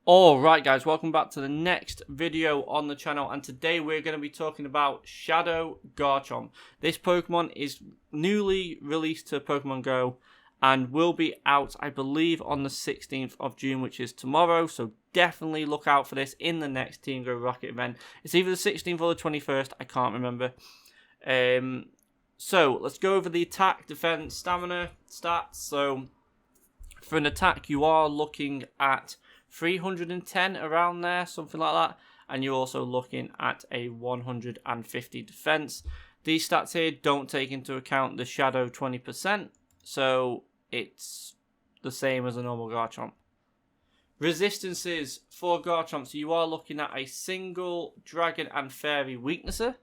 Alright guys, welcome back to the next video on the channel, and today we're going to be talking about Shadow Garchomp. This Pokemon is newly released to Pokemon Go and will be out, I believe, on the 16th of June, which is tomorrow, so definitely look out for this in the next Team Go Rocket event. It's either the 16th or the 21st, I can't remember. So let's go over the attack, defense, stamina stats. So for an attack, you are looking at 310 around there, something like that, and you're also looking at a 150 defense. These stats here don't take into account the shadow 20%, so it's the same as a normal Garchomp. Resistances for Garchomp, so you are looking at a single dragon and fairy weaknesser,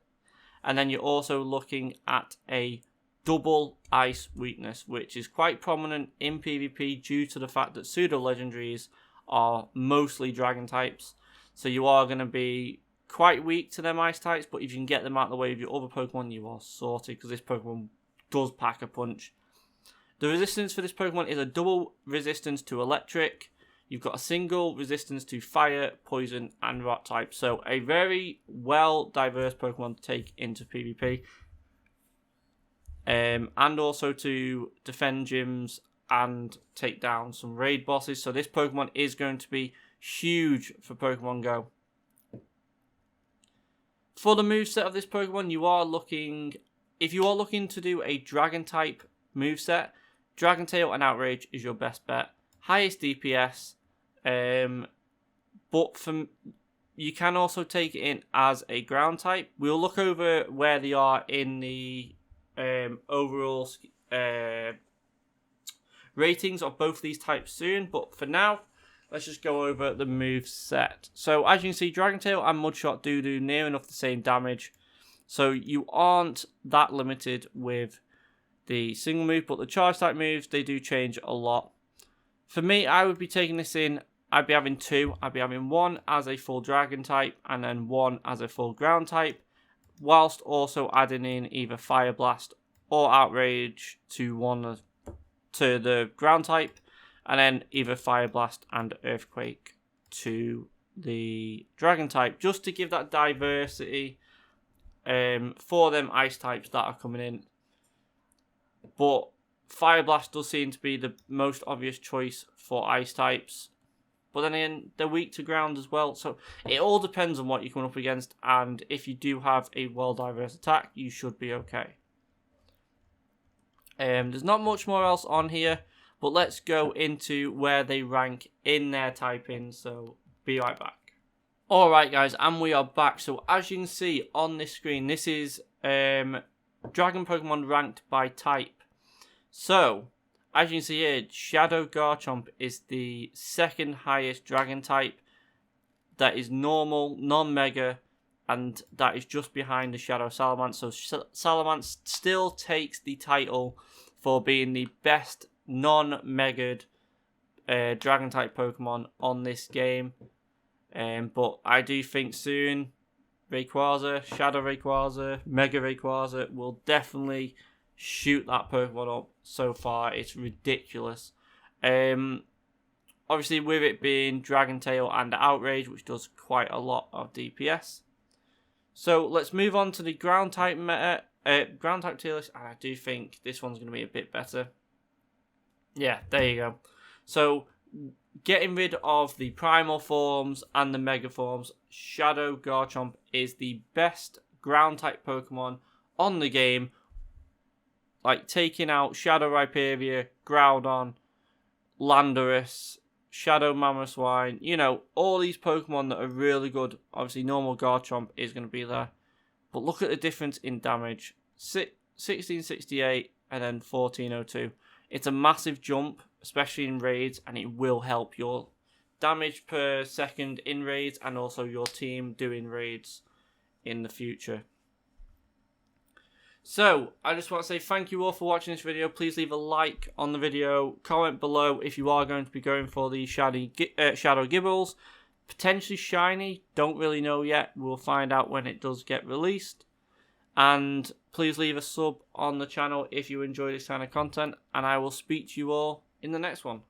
and then you're also looking at a double ice weakness, which is quite prominent in PvP due to the fact that pseudo legendaries are mostly dragon types, so you are going to be quite weak to them ice types, but if you can get them out of the way of your other Pokemon, you are sorted, because this Pokemon does pack a punch. The resistance for this Pokemon is a double resistance to electric. You've got a single resistance to fire, poison, and rock type, so a very well diverse Pokemon to take into PvP, and also to defend gyms and take down some raid bosses. So this Pokemon is going to be huge for Pokemon Go. For the moveset of this Pokemon, if you are looking to do a Dragon type moveset, Dragon Tail and Outrage is your best bet. Highest DPS, but you can also take it in as a Ground type. We'll look over where they are in the overall ratings of both these types soon, but for now, let's just go over the move set. So as you can see, Dragon Tail and Mudshot do near enough the same damage, so you aren't that limited with the single move, but the charge type moves, they do change a lot. For me, I would be taking this in, I'd be having two. I'd be having one as a full Dragon type and then one as a full Ground type, whilst also adding in either Fire Blast or Outrage to the Ground type, and then either Fire Blast and Earthquake to the Dragon type, just to give that diversity for them ice types that are coming in. But Fire Blast does seem to be the most obvious choice for ice types, but then again, they're weak to ground as well, so it all depends on what you're coming up against, and if you do have a well-diverse attack, you should be okay. There's not much more else on here, but let's go into where they rank in their typing, so be right back. Alright guys, and we are back. So as you can see on this screen, this is Dragon Pokemon ranked by type. So, as you can see here, Shadow Garchomp is the second highest Dragon type. That is normal, non-mega, and that is just behind the Shadow Salamence. So Salamence still takes the title for being the best non-mega'd Dragon type Pokemon on this game. But I do think soon Rayquaza, Shadow Rayquaza, Mega Rayquaza will definitely shoot that Pokemon up. So far, it's ridiculous. Obviously, with it being Dragon Tail and Outrage, which does quite a lot of DPS. So let's move on to the ground type ground type tier list, and I do think this one's going to be a bit better. Yeah, there you go. So getting rid of the primal forms and the mega forms, Shadow Garchomp is the best ground type Pokemon on the game. Like taking out Shadow Rhyperior, Groudon, Landorus, Shadow Mamoswine, you know, all these Pokemon that are really good. Obviously, normal Garchomp is going to be there. But look at the difference in damage. 1668 and then 1402. It's a massive jump, especially in raids, and it will help your damage per second in raids and also your team doing raids in the future. So, I just want to say thank you all for watching this video. Please leave a like on the video. Comment below if you are going to be going for the Shadow Gibbles. Potentially shiny. Don't really know yet. We'll find out when it does get released. And please leave a sub on the channel if you enjoy this kind of content. And I will speak to you all in the next one.